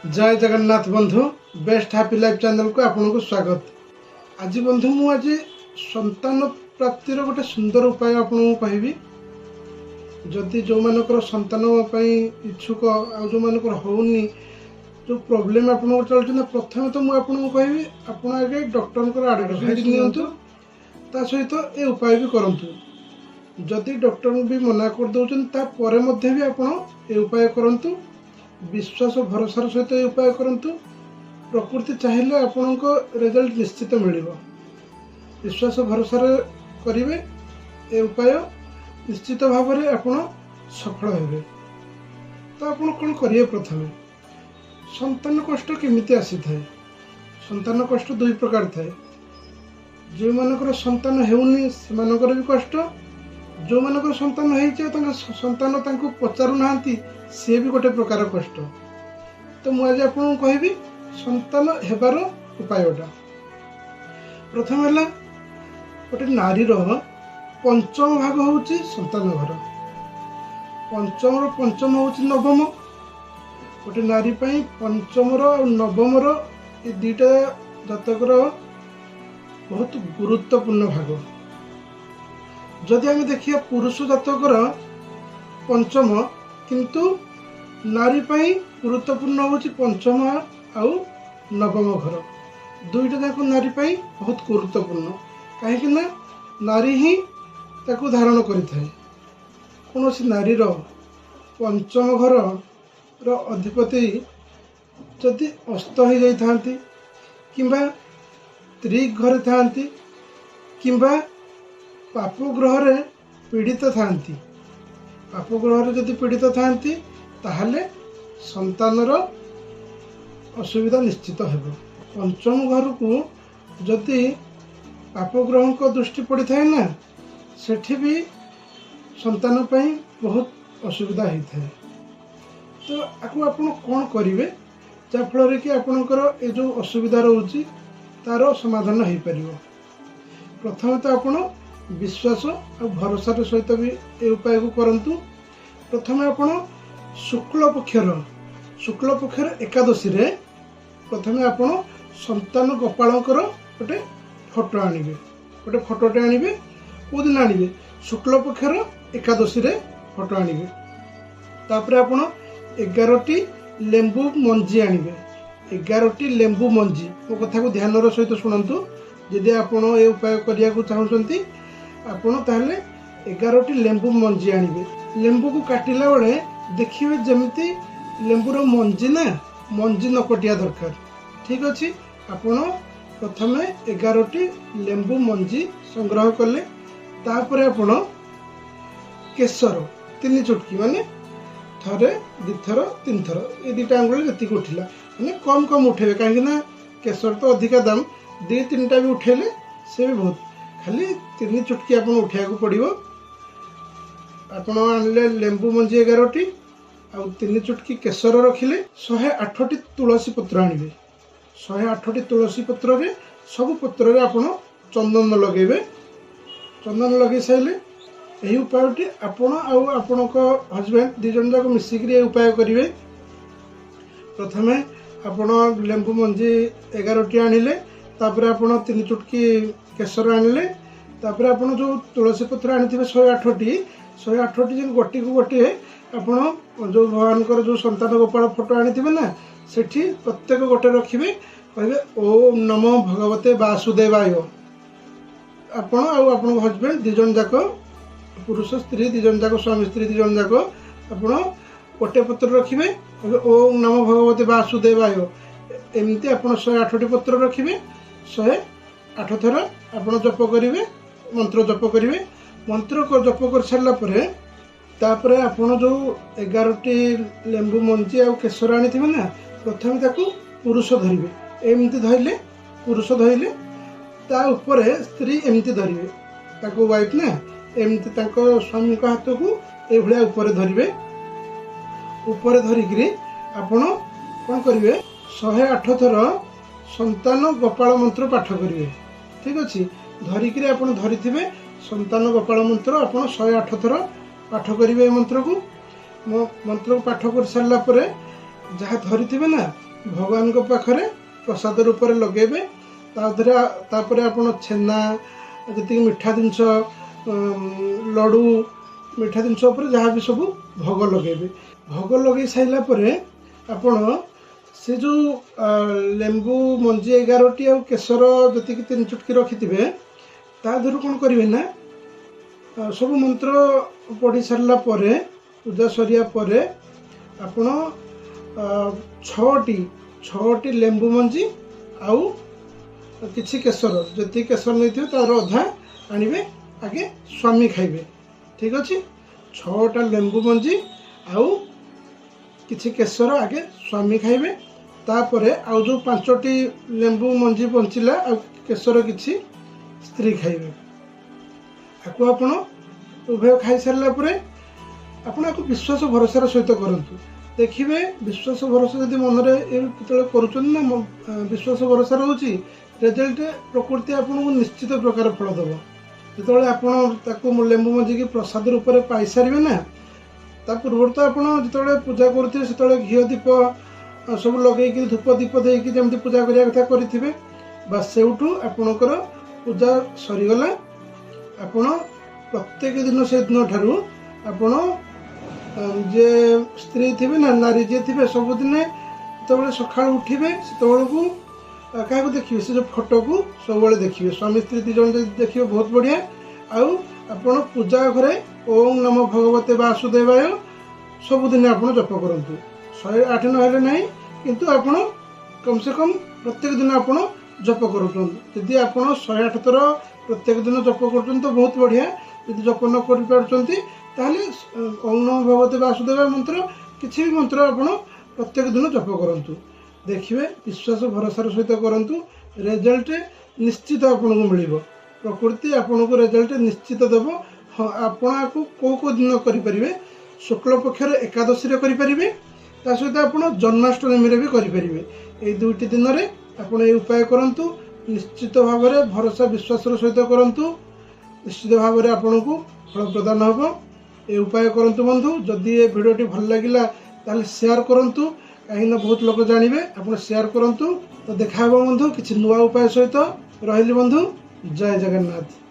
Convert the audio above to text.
जय जगन्नाथ बंधु best happy life channel को आपन को स्वागत। आज बंधु मु आज संतान प्राप्तिर गोटे सुंदर उपाय आपन को कहबी। जदि जो मानकर संतान इच्छुक आ जो मानकर होउनी जो प्रॉब्लम आपन को चलछ ना, प्रथम तो मु आपन को कहबी आपन आगे डॉक्टर को एडवाइस नियंतु, ता सहित ए उपाय भी करंतु। जदि डॉक्टर भी मना कर दउछन ता परे मध्ये भी आपन ए उपाय करंतु। विश्वास भरोसार सहित ये उपाय करंतु। प्रकृति चाहिए आपण को रिजल्ट निश्चित मिलिबो। विश्वास भरोसार करिवे ए उपाय निश्चित भाव में आपण सफल हेबे। तो आपण कोन करिए, प्रथमे संतान कष्ट केमिति आसी थाए। संतान कष्ट दुई प्रकार थाए। जो मानकर संतान हेउनी से मानकर भी कष्ट, जो मानकर संतान होइचे संतान तांको पचारु नांती सी भी गोटे प्रकार कष्ट। तो मुझे आपको कहबी संतान हेबार उपायटा। प्रथम है गोटे नारीर पंचम भाग हूँ संतान घर, पंचम पंचम हूँ नवम। गोटे नारी पंचमर और नवमर ये दुईटा जातकर बहुत गुरुत्वपूर्ण भाग। जदि आम देखिए पुरुष जातकर पंचम, किंतु नारी पाई गुरुत्वपूर्ण हूँ पंचम आउ नवम घर। दुईटा जाक नारी पाई बहुत गुरुत्वपूर्ण, कहीं नारी ही ताकू धारण करिथाए। कौन सी नारीर पंचम घर रो अधिपति जदि अस्त हो जाती किंबा स्त्री घर थांती किंबा पाप ग्रह रे पीड़ित थांती, पाप ग्रह जदि पीड़ित थांती ताहले संतानर असुविधा निश्चित हेबो। पंचम घर को जदि पाप ग्रह को दृष्टि पड़ी थाए ना, सेठी भी संतान पई बहुत असुविधा होता है। तो आपको आपण कौन करेंगे जाफल कि आपणकर ये जो असुविधा रोचे तार समाधान हो पार। प्रथम तो आपण विश्वास और भरोसार सहित भी ये उपाय को करंतु। प्रथम आपण शुक्ल पक्षर एकादशी रे प्रथम आपण संतान गोपालकर गोटे फोटो आनिबे, गोटे फोटोटे आनिबे। को दिन आनिबे? शुक्ल पक्षर एकादशी रे फोटो आनिबे। तापर आपण 11टी लेंबू मंजी आनिबे। 11टी लेंबू मंजी, मो कथा को ध्यान सहित शुणु। यदि आपण ये उपाय करिया को चाहउछंती आपण ताहले 11टी लेंबू मंजी आनिबे। लेंबू को काटिला बेले देखिए जमिति लेंबूर मंजी ना मंजी न कटिया दरकार। ठीक अच्छे। आपण प्रथम 11टी लेंबू मंजी संग्रह कले, तापर आपण केसर 3 चुटकी माने थरे दिथर 3 थर ये दुटा आंगुल जति उठिला माने कम कम उठेबे, कहीं केसर तो अधिका दाम 2-3टा भी उठेले से भी बहुत। खाली 3 चुटकी आपन उठिया को पड़िबो। आपन आनले लेंबू मंजी 11टी आ 3 चुटकी केसर रखिले। 108टी तुलसी पत्र आनिबे। 108टी तुलसी पत्र रे सब पत्र रे आपन चंदन लगेबे। चंदन लगे साइले यही उपायटी आपन आउ आपनक हस्बैंड दि जन जाक मिसिकरी उपाय करिवे। प्रथमे आपन लेंबू मंजी 11टी आनिले, तापर आपन 3 चुटकी केसर आनिले, तापर आपन जो तुलसी पत्र आनिथिबे 108टी जन गोटी को गोटी आपन जो भगवान जो संतान गोपाल फोटो आनिथिबे ना, सेठी प्रत्येक गोटे रखिबे। कहबे ओम नमो भगवते वासुदेवाय। आपन आउ आपन हस्बैंड दि जन जाक, पुरुष स्त्री दि जन जाक, स्वामी स्त्री दि जन जाक आपन गोटे पत्र रखिबे। कहबे ओम नमो भगवते वासुदेवाय। एमती आपन 108टी पत्र रखिबे। 108 थर आपन जप करिवे, मंत्र जप करिवे। मंत्र को जप कर सारला परे तापरे आपन जो 11टी लेंबू मंजी आ केसर आनिथिबे ना, प्रथम ताकू पुरुष धरिवे। एमती धइले पुरुष धइले, ता ऊपर स्त्री एमती धरिवे। ताको वाइफ ना एमती ताको स्वामी को हाथ को ए भलिया ऊपर धरिवे। ऊपर धरिकरी आपन कोन करिवे 108 थर संतान गोपाल मंत्र पाठ करिवे। ठीक अच्छे। धरिकरी आपन धरिथिबे संतान गोपाल मंत्र आपन 108 थर पाठ करिवे। मंत्र को पाठ कर सारला परे जहाँ धरी ना भगवान पाखरे प्रसाद रूप में लगेबे। तापर आपण छेना जी मीठा जिनस लडू मीठा जिनस जहाँ भी सब भोग लगेबे। भोग लगे सारा आपण से जो लेंबू मंजी 11टी आ केसर जी 3 चुटकी रखि थे तादर कौन करेंगे ना सब मंत्र पढ़ी सारा पूजा सरिया पर आपण 6टी लेंबू मंजी आउ किसी केसर जी केसर नहीं थे तार अधा आनिबे आगे स्वामी खाइबे। ठीक अच्छे 6टा लेंबू मंजी आउ किसी केसर आगे स्वामी खाइबे। तापर आउ जो 5टी लेंबू मंजी बंचिला आ केसर किसी स्त्री खाइबे। आपको आपण उभय खाई सारा आपण आपको विश्वास भरोसार सहित करंतु। देखिए विश्वास भरोसा जब मन में कर विश्वास भरोसा रोचे रिजल्ट प्रकृति आपको निश्चित प्रकार फल दब। जो आप लेंबू मंजी की प्रसाद रूप में पाई सारे ना ता पूर्व तो आप जो पूजा करुवे से घी दीप सब लगे धूप दीप देकी जमी पूजा करने कथा करेंगे। बस से आपणकर पूजा सरीगला आपण प्रत्येक दिन से दिन ठारू आपण जे स्त्री थे ना नारी जी थे सबुदिन जो सका उठे से को क्या देखिए से जो फोटो को सब देखिए स्वामी स्त्री 2 जन देखिए बहुत बढ़िया। आपण पूजा घरे ओम नमो भगवते वासुदेवाय सबुदिन आप जप करूँ 108 ना ना किंतु आपण कम से कम प्रत्येक दिन आप जप करूँ। यदि आप 108 थर प्रत्येक दिन जप कर तो बहुत बढ़िया। यदि जप न कर ओम नमो भगवते वासुदेवाय मंत्र किसी भी मंत्र आप प्रत्येक दिन जप करूँ। देखिए विश्वास भरोसार सहित करूँ रिजल्ट निश्चित आपको मिल प्रकृति आपन को रिजल्ट निश्चित देव। हाँ आपन को कौ दिन करें शुक्ल पक्षर एकादशी करें ता सहित आप जन्माष्टमी में भी करें। ये 2टी दिन में आप उपाय करूँ निश्चित भाव में भरोसा विश्वास सहित करूँ निश्चित भाव में आपन को फल प्रदान हम। ये उपाय करूँ बंधु। जदि ये भिडियोटी भल लगिला ताले शेयर करूँ कहीं बहुत लोग जानवे आप शेयर करूँ। तो देखा बंधु किसी नुआ उपाय सहित रही बंधु। जय जगन्नाथ।